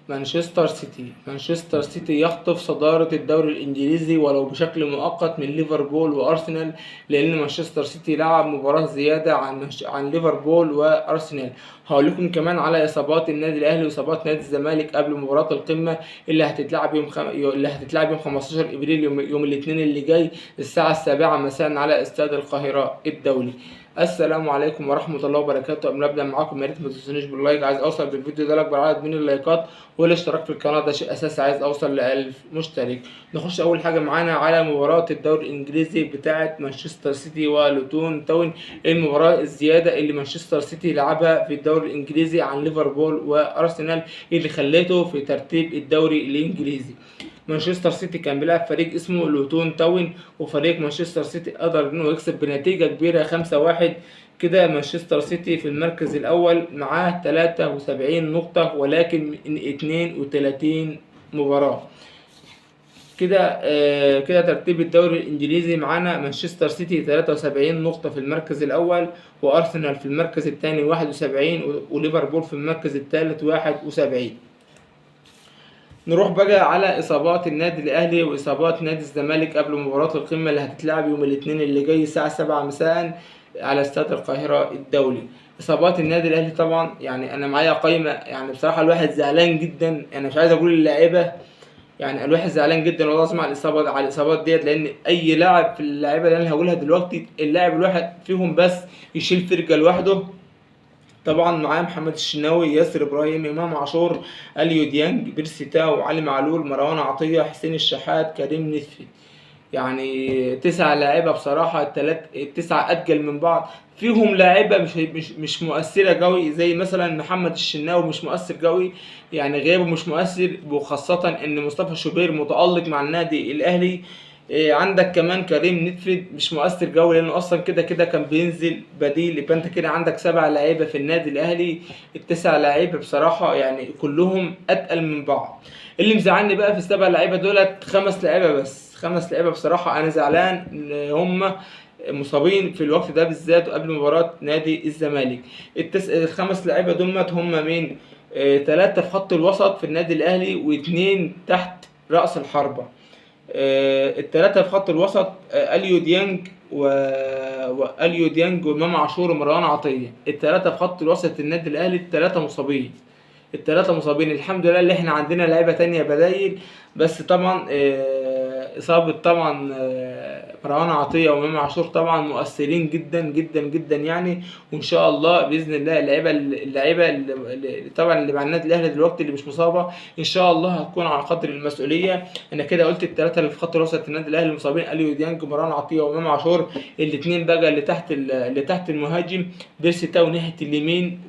مانشستر سيتي يخطف صدارة الدوري الإنجليزي ولو بشكل مؤقت من ليفربول وأرسنال، لأن مانشستر سيتي لعب مباراة زيادة عن ليفربول وأرسنال. هقول لكم كمان على إصابات النادي الأهلي وإصابات نادي الزمالك قبل مباراة القمة اللي هتتلعب يوم 15 إبريل، يوم الاثنين اللي جاي الساعة 7 مساء على استاد القاهرة الدولي. السلام عليكم ورحمة الله وبركاته. قبل ما ابدا معاكم يا ريت ما تنسونيش باللايك، عايز اوصل بالفيديو ده لاكبر عدد من اللايكات، والاشتراك في القناة ده شيء اساسي، عايز اوصل ل 1000 مشترك. نخش اول حاجة معانا على مباراة الدوري الانجليزي بتاعة مانشستر سيتي ولوتون تاون، المباراة الزيادة اللي مانشستر سيتي لعبها في الدوري الانجليزي عن ليفربول وارسنال، اللي خلته في ترتيب الدوري الانجليزي. مانشستر سيتي كان بيلعب فريق اسمه لوتون تاون، وفريق مانشستر سيتي قدر انه يكسب بنتيجة كبيرة 5-1. كده مانشستر سيتي في المركز الاول معاه 73 نقطة، ولكن من 32 مباراة. كده ترتيب الدوري الانجليزي معانا مانشستر سيتي 73 نقطة في المركز الاول، وارسنال في المركز الثاني 71، وليفربول في المركز الثالث 71. نروح بقى على اصابات النادي الاهلي واصابات نادي الزمالك قبل مباراة القمة اللي هتتلعب يوم الاثنين اللي جاي الساعة 7 مساء على استاد القاهرة الدولي. اصابات النادي الاهلي طبعا، يعني انا معايا قايمة، يعني بصراحة الواحد زعلان جدا، انا مش عايز اقول اللاعيبة، يعني الواحد زعلان جدا والله اسمع على الاصابات ديت، لان اي لاعب في اللعيبة اللي انا هقولها دلوقتي اللاعب الواحد فيهم بس يشيل فرقة لوحده. طبعا معاه محمد الشناوي، ياسر ابراهيم، امام عاشور، اليو ديانج، بيرسي تاو، علي معلول، مروان عطية، حسين الشحات، كريم نسفي. يعني 9 لاعيبه بصراحه، التسعه اتقل من بعض. فيهم لاعيبه مش مؤثره قوي، زي مثلا محمد الشناوي مش مؤثر قوي، يعني غيابه مش مؤثر، وخاصه ان مصطفى شوبير متالق مع النادي الاهلي. عندك كمان كريم نتفيد مش مؤثر قوي، لانه اصلا كده كده كان بينزل بديل. يبقى انت كده عندك 7 لاعيبه في النادي الاهلي، التسع لاعيبه بصراحه يعني كلهم اتقل من بعض. اللي مزعلني بقى في ال7 لعيبه دولت 5 لعيبه بس، 5 لعيبه بصراحه انا زعلان ان هم مصابين في الوقت ده بالذات وقبل مباراه نادي الزمالك. ال5 لعيبه دولت هم مين؟ 3 في خط الوسط في النادي الاهلي، و2 تحت راس الحربه. الثلاثه في خط الوسط اليو ديانج واليو ديانج وامام عاشور ومروان عطيه. الثلاثه في خط الوسط النادي الاهلي الثلاثه مصابين، الحمد لله اللي احنا عندنا لعيبه تانية بدايل، بس طبعا اصابه طبعا مروان عطيه وامام عاشور طبعا مؤثرين جدا جدا جدا يعني. وان شاء الله باذن الله اللعيبه اللي طبعا اللي مع النادي الاهلي دلوقتي اللي مش مصابه ان شاء الله هتكون على قدر المسؤوليه. انا كده قلت الثلاثه اللي في خط الوسط النادي الاهلي المصابين اليو ديانج ومروان عطيه وامام عاشور. الاثنين بقى اللي تحت المهاجم بيرسي تاو ناحيه اليمين،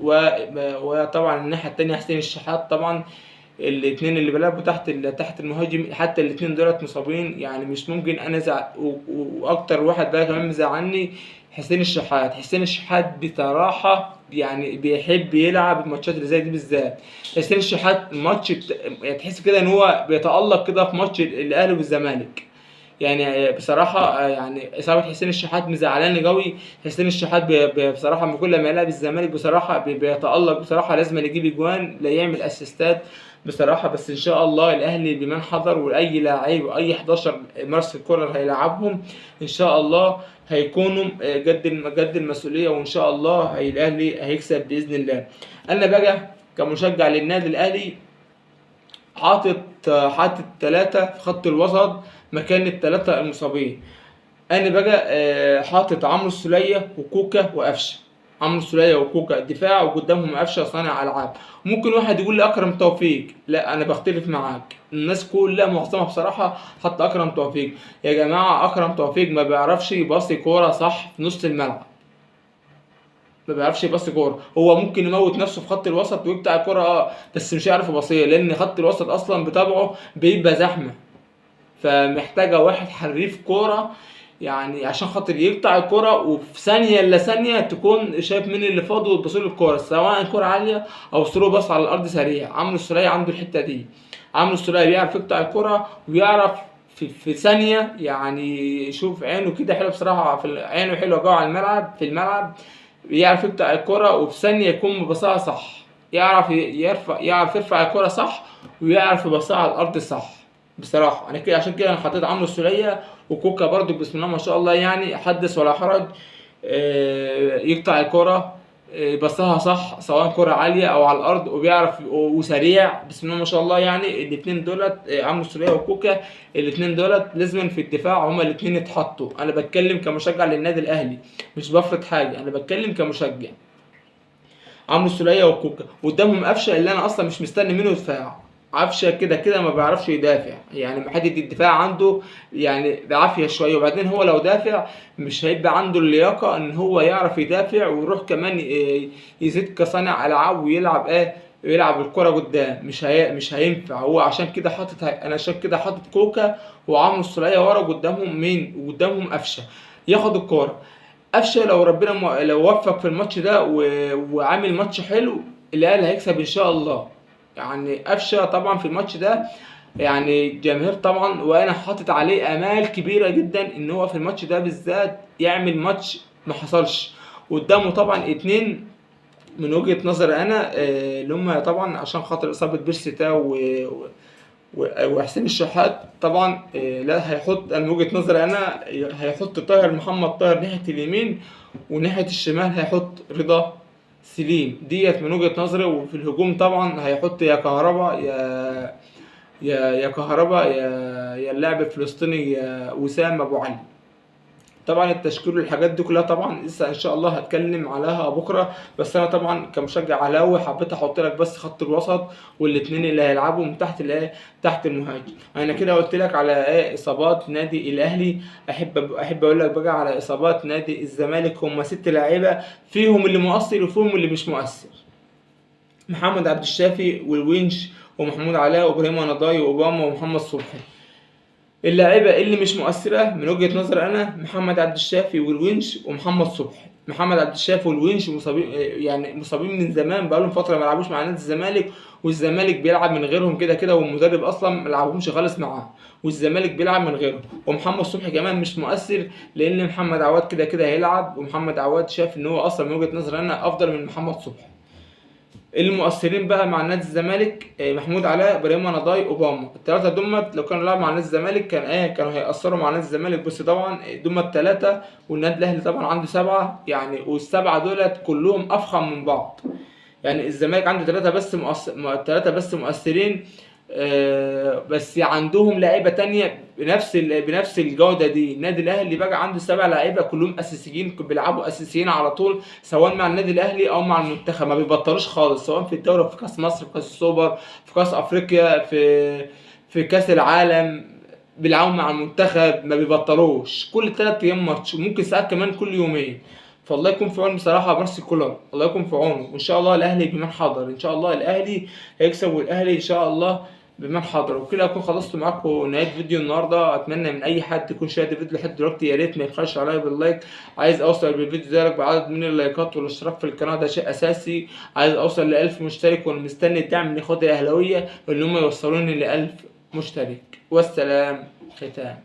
وطبعا الناحيه الثانيه حسين الشحات. طبعا الاثنين اللي بيلعبوا تحت المهاجم حتى الاثنين دولت مصابين، يعني مش ممكن انا واكتر واحد بقى كمان مزعلني حسين الشحات بصراحه يعني بيحب يلعب الماتشات اللي زي دي بالذات. حسين الشحات يعني تحس كده ان هو بيتالق كده في ماتش الاهلي والزمالك. يعني بصراحة يعني إصابة حسين الشحات مزعلاني قوي. حسين الشحات بصراحة كل ما يلعب الزمالك بصراحة بيتألق بصراحة، لازم يجيب اجوان، لا يعمل اسيستات بصراحة. بس إن شاء الله الأهلي بمن حضر، وأي لاعب وأي 11 مارسيل كولر هيلعبهم إن شاء الله هيكونوا قد المسؤولية، وإن شاء الله الأهلي هيكسب بإذن الله. أنا بقى كمشجع للنادي الأهلي حاطط 3 في خط الوسط مكان الثلاثة المصابين. انا بقى حاطط عمرو السولية وكوكا وقفشه. عمرو السولية وكوكا الدفاع، وقدامهم قفشه صانع العاب. ممكن واحد يقول لي اكرم توفيق، لا انا بختلف معاك. الناس كلها معظمها بصراحه حط اكرم توفيق. يا جماعه اكرم توفيق ما بيعرفش يباصي كوره صح في نص الملعب، ما بيعرفش يباصي كوره. هو ممكن يموت نفسه في خط الوسط ويقطع الكوره بس مش هيعرف يباصيها، لان خط الوسط اصلا بطبعه بيبقى زحمه، فمحتاجه واحد حريف كوره يعني عشان خاطر يقطع الكرة، وفي ثانية الا ثانية تكون شايف مين اللي فاضي وتبصيله الكرة، سواء الكرة عالية او ثرو باص على الارض سريع. عمرو السولية عنده الحتة دي. عمرو السولية بيعرف يقطع الكرة ويعرف في ثانية، يعني شوف عينه كده حلوة بصراحة، عينه حلوة جوه على الملعب، في الملعب بيعرف يقطع الكرة وفي ثانية يكون مباصاها صح. يعرف يرفع الكرة صح، ويعرف يبصها على الارض صح. بصراحه انا كده، عشان كده انا حطيت عمرو السولية. وكوكا برضو بسم الله ما شاء الله يعني حدث ولا حرج. يقطع الكرة، يبصها صح سواء كرة عالية او على الارض، وبيعرف وسريع بسم الله ما شاء الله. يعني الاثنين دولت عمرو السولية وكوكا، الاثنين دولت لازم في الدفاع هما الاثنين يتحطوا. انا بتكلم كمشجع للنادي الاهلي، مش بفرض حاجة، انا بتكلم كمشجع. عمرو السولية وكوكا قدامهم قفشه، اللي انا اصلا مش مستني منه دفاع. قفشه كده كده ما بيعرفش يدافع، يعني محدد الدفاع عنده يعني بعافيه شويه. وبعدين هو لو دافع مش هيبقى عنده اللياقه ان هو يعرف يدافع ويروح كمان يزيد كصانع العاب ويلعب يلعب الكرة قدام. مش هينفع. هو عشان كده انا عشان كده حاطط كوكا وعمرو السولية ورا. قدامهم مين؟ قدامهم قفشه ياخد الكرة. قفشه لو ربنا لو وفق في الماتش ده وعامل ماتش حلو، الاهلي هيكسب ان شاء الله. يعني قفشه طبعا في الماتش ده يعني جماهير طبعا، وانا حاطط عليه امال كبيره جدا ان هو في الماتش ده بالذات يعمل ماتش ما حصلش. قدامه طبعا اتنين من وجهه نظري انا، اللي هم طبعا عشان خاطر اصابه بيرسيتا وحسين الشحات طبعا. لا هيحط، انا من وجهة نظري انا هيحط محمد طاهر ناحية اليمين، وناحية الشمال هيحط رضا سليم ديت من وجهة نظري. وفي الهجوم طبعا هيحط يا كهربا يا كهربا يا اللاعب الفلسطيني يا وسام ابو علي. طبعا التشكيل والحاجات دي كلها طبعا لسه ان شاء الله هتكلم عليها بكره. بس انا طبعا كمشجع اهلاوي حبيت احط لك بس خط الوسط والاثنين اللي هيلعبوا من تحت تحت المهاجم. انا كده قلت لك على اصابات نادي الاهلي. احب اقول لك بقى على اصابات نادي الزمالك. هم 6 لاعيبه، فيهم اللي مؤثر وفيهم اللي مش مؤثر. محمد عبد الشافي والونش ومحمود علاء وابراهيم نضاي واوباما ومحمد صبحي. اللاعيبه اللي مش مؤثره من وجهه نظر انا محمد عبد الشافي والونش ومحمد صبحي. محمد عبد الشافي والونش مصابين، يعني مصابين من زمان، بقالهم فتره ما لعبوش مع نادي الزمالك، والزمالك بيلعب من غيرهم كده كده، والمدرب اصلا ما لعبهمش خالص معاه، والزمالك بيلعب من غيرهم. ومحمد صبحي كمان مش مؤثر، لان محمد عواد كده كده هيلعب، ومحمد عواد شاف ان هو اصلا من وجهه نظر انا افضل من محمد صبحي. المؤثرين بقى مع نادي الزمالك محمود علاء ابراهيم نضاي اوباما. الثلاثه دمت لو كانوا لعبوا مع نادي الزمالك كانوا هيأثروا مع نادي الزمالك. بس طبعا دمت 3، والنادي الاهلي طبعا عنده 7 يعني، والسبعه دولت كلهم افخم من بعض. يعني الزمالك عنده 3 بس 3 بس مؤثرين، بس عندهم لعيبه تانية بنفس الجوده دي. النادي الاهلي بقى عنده 7 لعيبه كلهم اساسيين، بيلعبوا اساسيين على طول سواء مع النادي الاهلي او مع المنتخب، ما بيبطلوش خالص، سواء في الدوري، في كاس مصر، في كاس السوبر، في كاس افريقيا، في كاس العالم، بيلعبوا مع المنتخب ما بيبطلوش. كل 3 ايام ماتش، وممكن ساعات كمان كل يومين. فالله يكون في عون بصراحه مارسي كولر، الله يكون في عونه. وان شاء الله الاهلي بمن حضر، ان شاء الله الاهلي هيكسب، والاهلي ان شاء الله بمن حضر. وكده اكون خلصت معاكم نهايه فيديو النهارده. اتمنى من اي حد يكون شاهد الفيديو لحد دلوقتي يا ريت ما يبخلش عليا باللايك. عايز اوصل بالفيديو ده بعدد من اللايكات والاشتراك في القناه، ده شيء اساسي. عايز اوصل ل 1000 مشترك، وانا مستني الدعم من اخواتي الاهلاويه اللي هم يوصلوني ل 1000 مشترك. والسلام ختام.